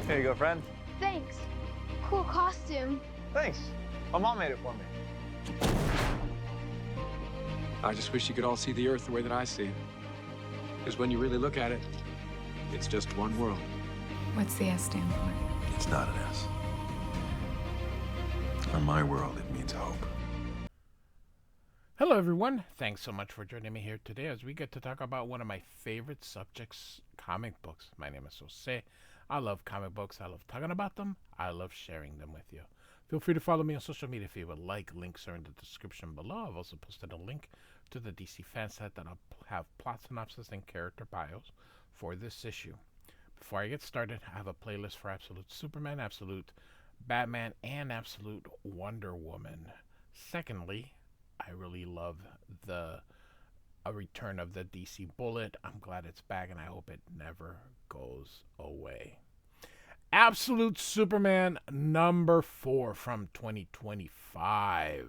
Here you go, friend. Thanks. Cool costume. Thanks. My mom made it for me. I just wish you could all see the Earth the way that I see it. Because when you really look at it, it's just one world. What's the S stand for? It's not an S. In my world, it means hope. Hello, everyone. Thanks so much for joining me here today as we get to talk about one of my favorite subjects, comic books. My name is Jose. I love comic books. I love talking about them. I love sharing them with you. Feel free to follow me on social media if you would like. Links are in the description below. I've also posted a link to the DC fan set that I'll have plot synopsis and character bios for this issue. Before I get started, I have a playlist for Absolute Superman, Absolute Batman, and Absolute Wonder Woman. Secondly, I really love a return of the DC Bullet. I'm glad it's back, and I hope it never goes away. Absolute Superman number 4 from 2025.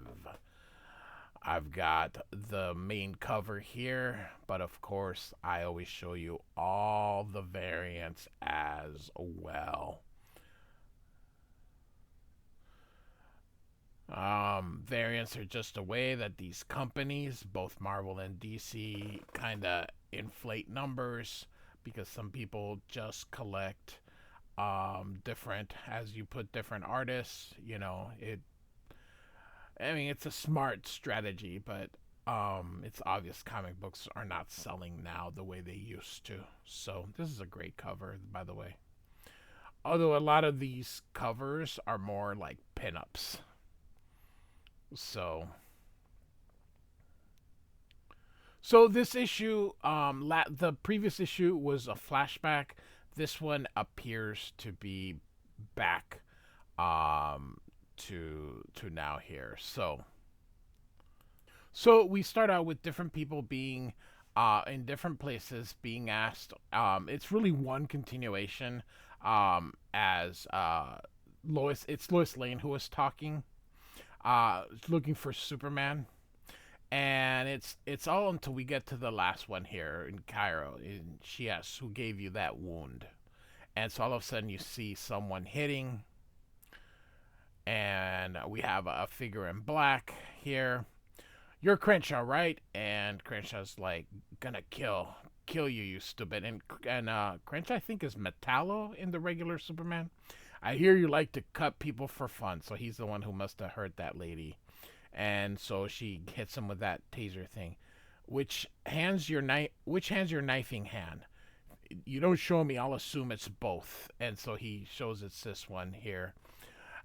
I've got the main cover here, but of course, I always show you all the variants as well. Variants are just a way that these companies, both Marvel and DC, kind of inflate numbers because some people just collect different, as you put different artists, it's a smart strategy, but it's obvious comic books are not selling now the way they used to. So this is a great cover, by the way. Although a lot of these covers are more like pinups. So this issue, the previous issue was a flashback. This one appears to be back to now here. So we start out with different people being in different places being asked. It's really one continuation as Lois. It's Lois Lane who is talking. Looking for Superman, and it's all until we get to the last one here in Cairo. And she asks, "Who gave you that wound?" And so all of a sudden you see someone hitting, and we have a figure in black here. "You're Crenshaw, right?" And Crenshaw's like, "Gonna kill you, you stupid." And Crenshaw, I think, is Metallo in the regular Superman. "I hear you like to cut people for fun." So he's the one who must have hurt that lady. And so she hits him with that taser thing. Which hand's your knifing hand? "You don't show me, I'll assume it's both." And so he shows it's this one here.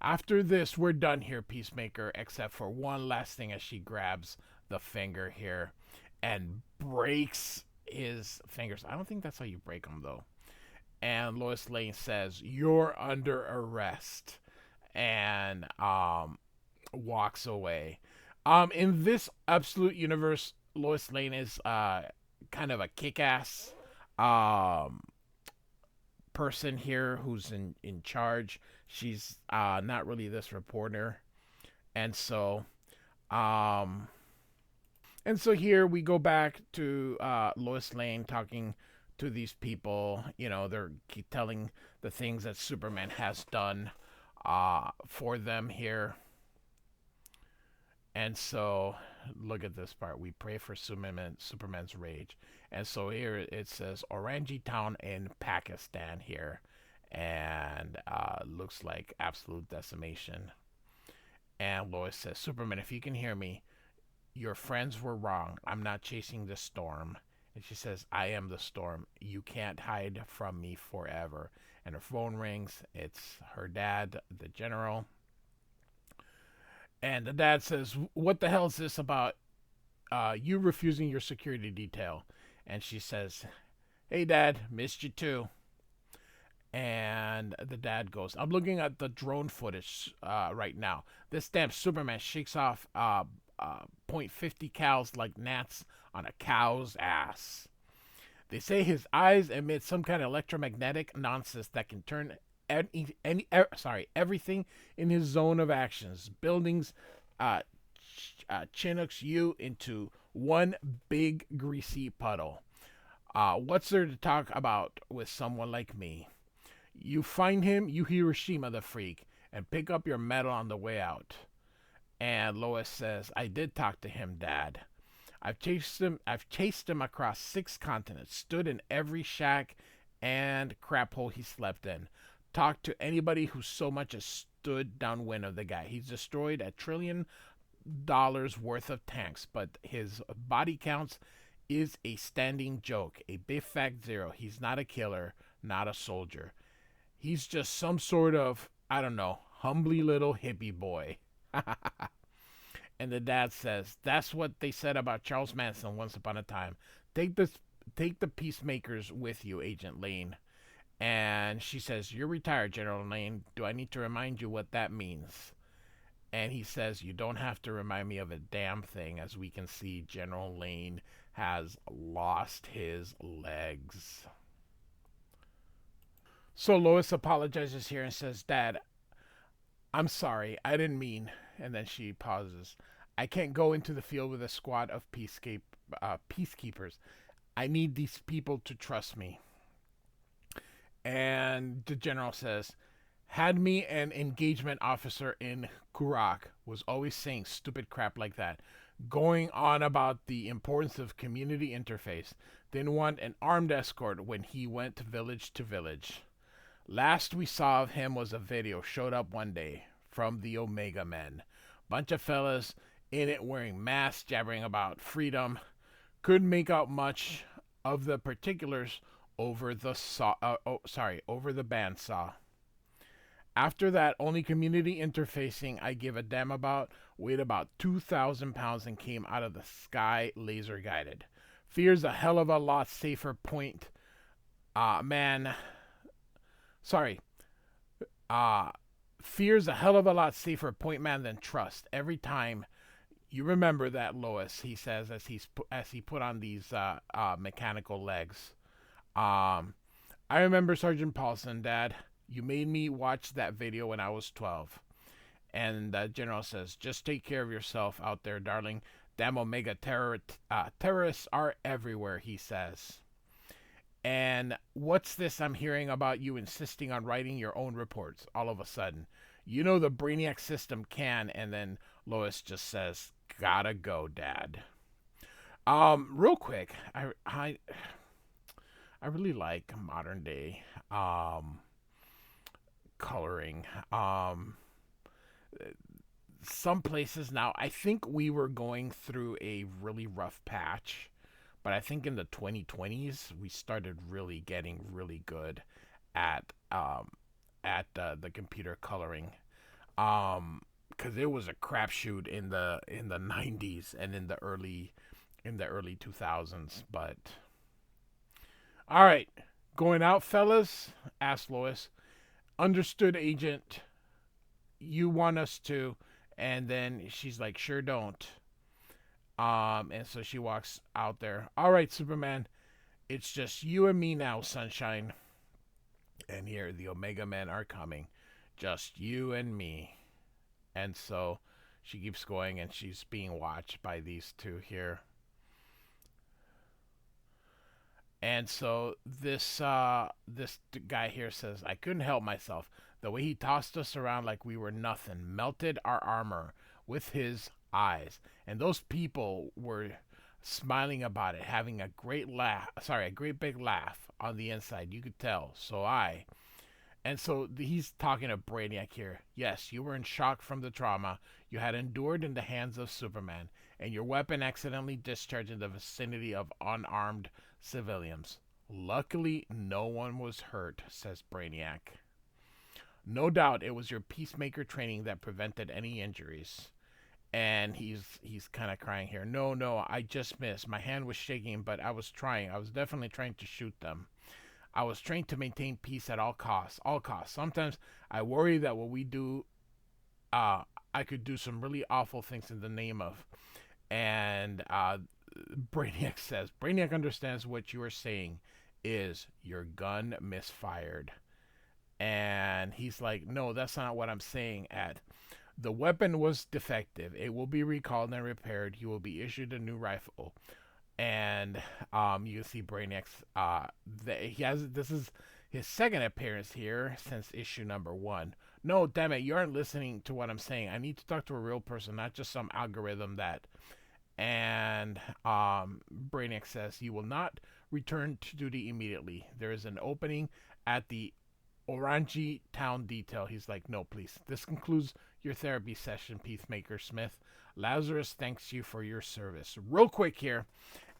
"After this, we're done here, Peacemaker, except for one last thing," as she grabs the finger here and breaks his fingers. I don't think that's how you break them, though. And Lois Lane says, "You're under arrest," and walks away. In this Absolute universe, Lois Lane is kind of a kick-ass person here who's in charge. She's not really this reporter, and so here we go back to Lois Lane talking to these people. They're telling the things that Superman has done for them here. And so look at this part. "We pray for Superman's rage." And so here it says Orangi town in Pakistan here, and looks like absolute decimation. And Lois says, "Superman, if you can hear me, your friends were wrong. I'm not chasing the storm." And she says, "I am the storm. You can't hide from me forever." And her phone rings. It's her dad, the general. And the dad says, "What the hell is this about you refusing your security detail?" And she says, "Hey, Dad, missed you too." And the dad goes, "I'm looking at the drone footage right now. This damn Superman shakes off .50 cals like gnats on a cow's ass. They say his eyes emit some kind of electromagnetic nonsense that can turn everything in his zone of actions, buildings, Chinooks you into one big greasy puddle. What's there to talk about with someone like me? You find him, you Hiroshima the freak, and pick up your medal on the way out. And Lois says, I did talk to him, Dad. I've chased him across 6 continents, stood in every shack and crap hole he slept in. Talked to anybody who so much as stood downwind of the guy. He's destroyed $1 trillion worth of tanks, but his body counts is a standing joke, a big fat zero. He's not a killer, not a soldier. He's just some sort of, I don't know, humbly little hippie boy. And the dad says, that's what they said about Charles Manson once upon a time. Take the peacemakers with you, Agent Lane. And she says, you're retired, General Lane. Do I need to remind you what that means? And he says, you don't have to remind me of a damn thing. As we can see, General Lane has lost his legs. So Lois apologizes here and says, Dad, I'm sorry. I didn't mean. And then she pauses. I can't go into the field with a squad of peacekeepers. I need these people to trust me. And the general says, had me an engagement officer in Kurak was always saying stupid crap like that, going on about the importance of community interface. Didn't want an armed escort when he went village to village. Last we saw of him was a video showed up one day from the Omega Men. Bunch of fellas in it wearing masks, jabbering about freedom. Couldn't make out much of the particulars over the bandsaw. After that, only community interfacing I give a damn about weighed about 2,000 pounds and came out of the sky laser guided. Fear's a hell of a lot safer point Fear's a hell of a lot safer point man than trust. Every time you remember that, Lois, he says as he put on these mechanical legs. I remember Sergeant Paulson, Dad. You made me watch that video when I was 12. And the general says, just take care of yourself out there, darling. Damn Omega terrorists are everywhere, he says. And what's this I'm hearing about you insisting on writing your own reports all of a sudden? You know the Brainiac system can. And then Lois just says, gotta go, Dad. Real quick, I really like modern day coloring. Some places now, I think we were going through a really rough patch, but I think in the 2020s we started really getting really good at the computer coloring, because it was a crapshoot in the 90s and in the early 2000s. But all right, going out, fellas? Asked Lois. Understood, Agent. You want us to? And then she's like, sure don't. And so she walks out there. All right, Superman. It's just you and me now, sunshine. And here, the Omega Men are coming. Just you and me. And so she keeps going, and she's being watched by these two here. And so this guy here says, I couldn't help myself. The way he tossed us around like we were nothing, melted our armor with his eyes. And those people were smiling about it, having a great big laugh on the inside. You could tell. And so he's talking to Brainiac here. Yes, you were in shock from the trauma you had endured in the hands of Superman, and your weapon accidentally discharged in the vicinity of unarmed civilians. Luckily, no one was hurt, says Brainiac. No doubt it was your peacemaker training that prevented any injuries. And he's kind of crying here. No, I just missed. My hand was shaking, but I was trying. I was definitely trying to shoot them. I was trained to maintain peace at all costs. Sometimes I worry that what we do, I could do some really awful things in the name of. And Brainiac says, Brainiac understands what you are saying is your gun misfired. And he's like, no, that's not what I'm saying, Ed. The weapon was defective. It will be recalled and repaired. You will be issued a new rifle. And you see Brainiac's his second appearance here since issue number 1. No, damn it, you aren't listening to what I'm saying. I need to talk to a real person, not just some algorithm that. And Brainiac says, you will not return to duty immediately. There is an opening at the Orangi Town Detail. He's like, no, please. This concludes your therapy session, Peacemaker Smith. Lazarus thanks you for your service. Real quick here.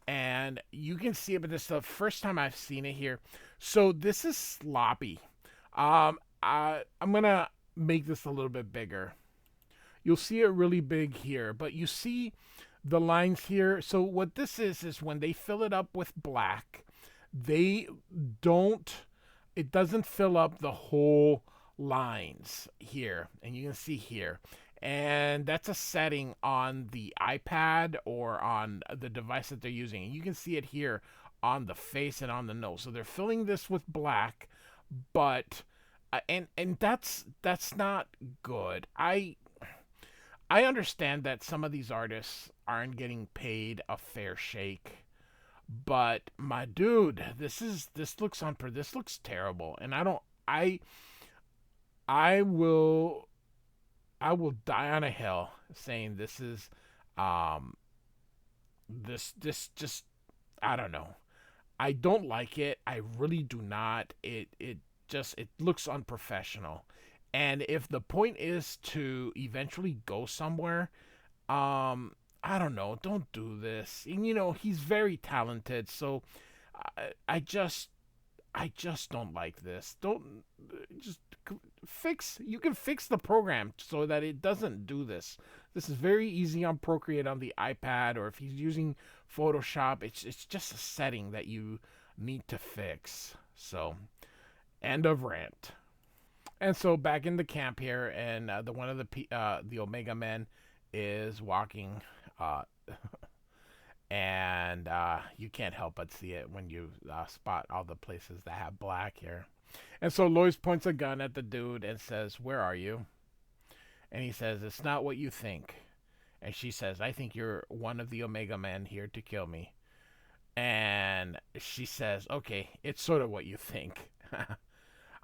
And you can see it, but this is the first time I've seen it here. So this is sloppy. I'm going to make this a little bit bigger. You'll see it really big here, but you see the lines here. So what this is when they fill it up with black, it doesn't fill up the whole lines here. And you can see here. And that's a setting on the iPad or on the device that they're using. And you can see it here on the face and on the nose. So they're filling this with black, but and that's not good. I understand that some of these artists aren't getting paid a fair shake, but my dude, this looks terrible, and I will die on a hill saying this is this just, I don't know. I don't like it. I really do not. It looks unprofessional. And if the point is to eventually go somewhere, I don't know, don't do this. And he's very talented, so I just don't like this. Don't just you can fix the program so that it doesn't do this. This is very easy on Procreate on the iPad, or if he's using Photoshop, it's just a setting that you need to fix. So, end of rant. And so back in the camp here, and one of the Omega Men is walking, and you can't help but see it when you spot all the places that have black here. And so Lois points a gun at the dude and says, "Where are you?" And he says, "It's not what you think." And she says, "I think you're one of the Omega Men here to kill me." And she says, "Okay, it's sort of what you think."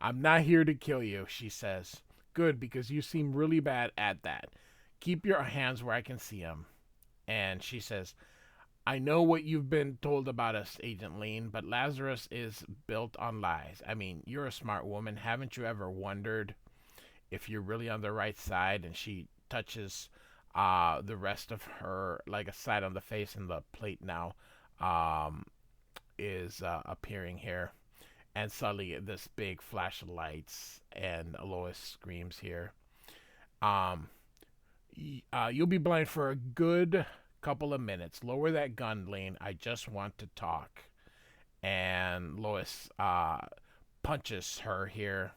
"I'm not here to kill you," she says. "Good, because you seem really bad at that. Keep your hands where I can see them." And she says, "I know what you've been told about us, Agent Lane, but Lazarus is built on lies. I mean, you're a smart woman. Haven't you ever wondered if you're really on the right side?" And she touches the rest of her, like a side on the face, and the plate now is appearing here. And suddenly this big flash of lights, and Lois screams here. "You'll be blind for a good couple of minutes. Lower that gun, Lane. I just want to talk." And Lois punches her here.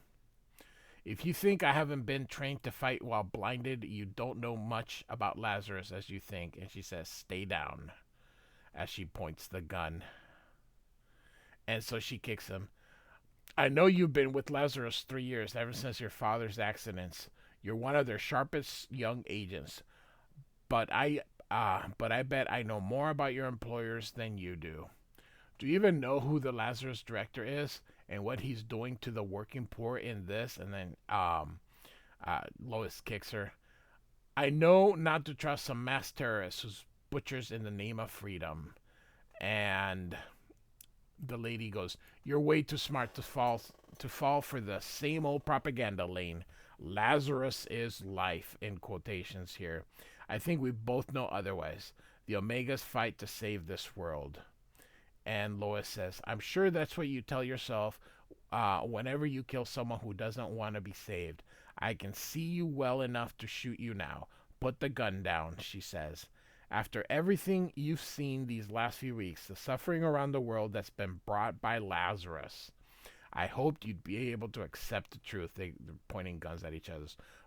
"If you think I haven't been trained to fight while blinded, you don't know much about Lazarus as you think." And she says, "Stay down," as she points the gun. And so she kicks him. "I know you've been with Lazarus 3 years, ever since your father's accidents. You're one of their sharpest young agents. But I bet I know more about your employers than you do. Do you even know who the Lazarus director is and what he's doing to the working poor in this?" And then Lois kicks her. "I know not to trust some mass terrorists who's butchers in the name of freedom." And the lady goes, "You're way too smart to fall for the same old propaganda, Lane. Lazarus is life," in quotations here. "I think we both know otherwise. The Omegas fight to save this world." And Lois says, "I'm sure that's what you tell yourself whenever you kill someone who doesn't want to be saved. I can see you well enough to shoot you now. Put the gun down," she says. "After everything you've seen these last few weeks, the suffering around the world that's been brought by Lazarus, I hoped you'd be able to accept the truth." They're pointing guns at each other.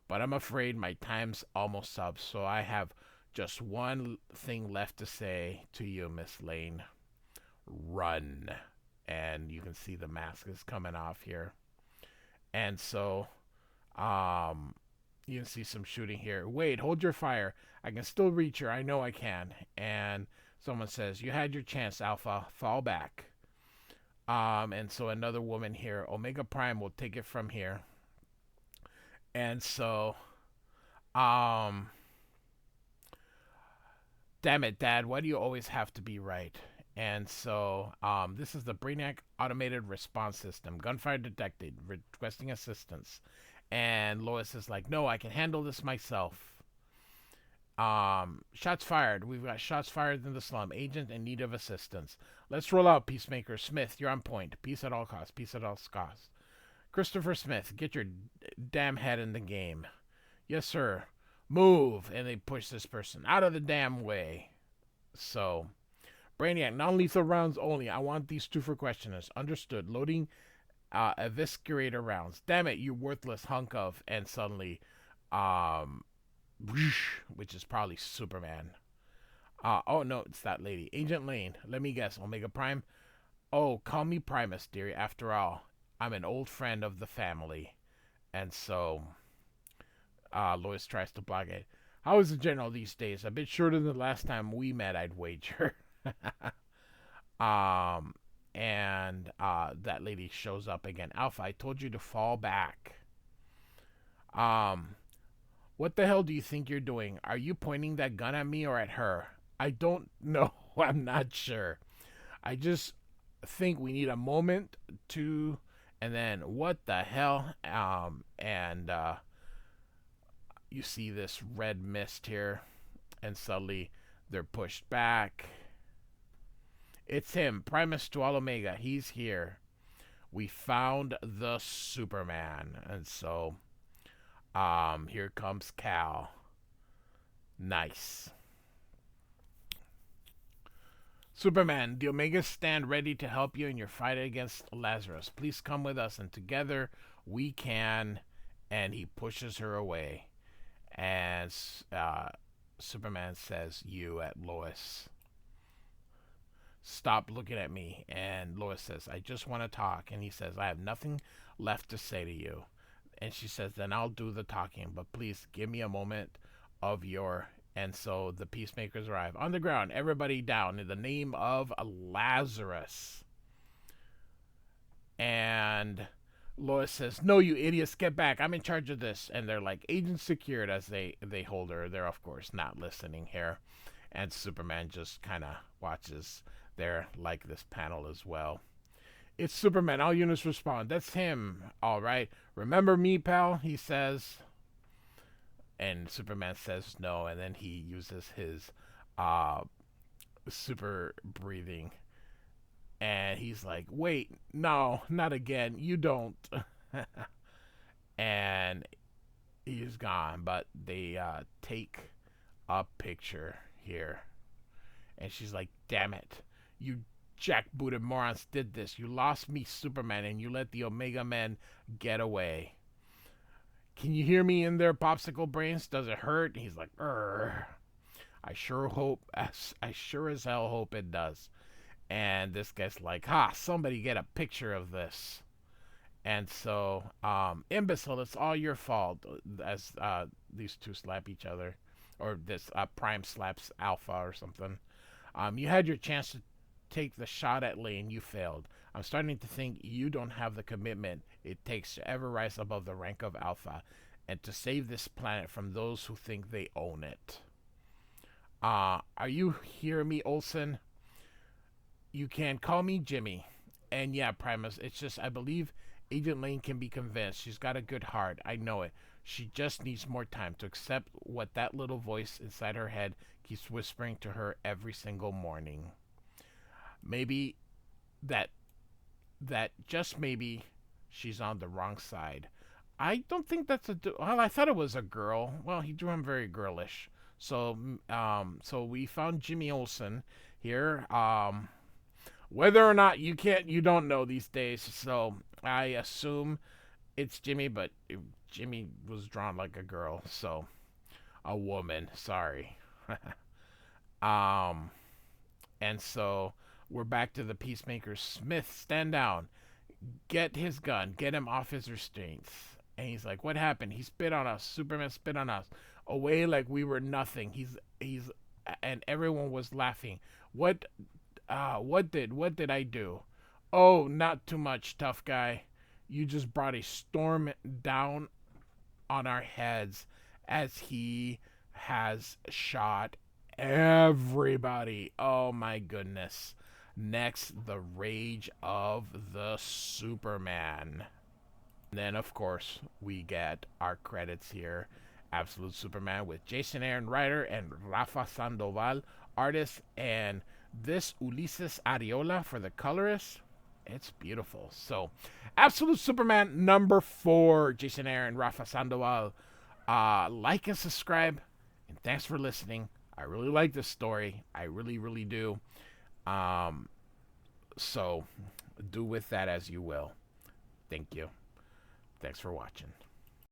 "But I'm afraid my time's almost up, so I have just one thing left to say to you, Miss Lane. Run." And you can see the mask is coming off here. And so, you can see some shooting here. "Wait, hold your fire. I can still reach her. I know I can." And someone says, "You had your chance, Alpha. Fall back." And so another woman here, Omega Prime, will take it from here. And so, um, damn it, Dad, why do you always have to be right? And so, this is the Brainiac Automated Response System. Gunfire detected, requesting assistance. And Lois is like, no, I can handle this myself. Shots fired. We've got shots fired in the slum. Agent in need of assistance. Let's roll out, Peacemaker. Smith, you're on point. Peace at all costs. Peace at all costs. Christopher Smith, get your damn head in the game. Yes, sir. Move. And they push this person out of the damn way. So, Brainiac, non-lethal rounds only. I want these two for questioners. Understood. Loading eviscerator rounds. Damn it, you worthless hunk of. And suddenly, which is probably Superman. Oh no, it's that lady. Agent Lane. Let me guess. Omega Prime? Oh, call me Primus, dearie. After all, I'm an old friend of the family. And so, Lois tries to block it. How is the general these days? A bit shorter than the last time we met, I'd wager. And that lady shows up again. Alpha, I told you to fall back. What the hell do you think you're doing? Are you pointing that gun at me or at her? I don't know. I'm not sure. I just think we need a moment to, and then what the hell? You see this red mist here, and suddenly they're pushed back. It's him, Primus to all Omega. He's here. We found the Superman. And so, here comes Cal. Nice. Superman, the Omegas stand ready to help you in your fight against Lazarus. Please come with us, and together we can. And he pushes her away. And Superman says, you at Lois. Stop looking at me. And Lois says, I just want to talk. And he says, I have nothing left to say to you. And she says, then I'll do the talking. But please give me a moment of your... And so the Peacemakers arrive. On the ground, everybody down in the name of Lazarus. And Lois says, no, you idiots, get back. I'm in charge of this. And they're like, agent secured as they hold her. They're, of course, not listening here. And Superman just kind of watches. They're like this panel as well. It's Superman. All units respond. That's him. All right. Remember me, pal? He says. And Superman says no. And then he uses his super breathing. And he's like, wait, no, not again. You don't. And he's gone. But they take a picture here. And she's like, damn it. You jackbooted morons did this. You lost me, Superman, and you let the Omega Men get away. Can you hear me in there, popsicle brains? Does it hurt? And he's like, I sure as hell hope it does. And this guy's like, somebody get a picture of this. And so, imbecile, it's all your fault. As these two slap each other. Or this Prime slaps Alpha or something. You had your chance to take the shot at Lane. You failed. I'm starting to think you don't have the commitment it takes to ever rise above the rank of Alpha and to save this planet from those who think they own it. Are you hearing me, Olsen? You can call me Jimmy. And yeah, Primus, it's just I believe Agent Lane can be convinced. She's got a good heart. I know it. She just needs more time to accept what that little voice inside her head keeps whispering to her every single morning. Maybe that just maybe she's on the wrong side. I don't think that's well, I thought it was a girl. Well, he drew him very girlish. So we found Jimmy Olsen here. Whether or not you don't know these days. So I assume it's Jimmy, but Jimmy was drawn like a girl, so a woman. Sorry. And so we're back to the Peacemaker. Smith, stand down. Get his gun. Get him off his restraints. And he's like, what happened? He spit on us. Superman spit on us. Away like we were nothing. And everyone was laughing. What did I do? Oh, not too much, tough guy. You just brought a storm down on our heads as he has shot everybody. Oh my goodness. Next, the rage of the Superman. Then, of course, we get our credits here. Absolute Superman with Jason Aaron writer and Rafa Sandoval artist, and this Ulises Ariola for the colorist. It's beautiful. So, Absolute Superman number 4, Jason Aaron, Rafa Sandoval. Like and subscribe, and thanks for listening. I really like this story. I really, really do. So, do with that as you will. Thank you. Thanks for watching.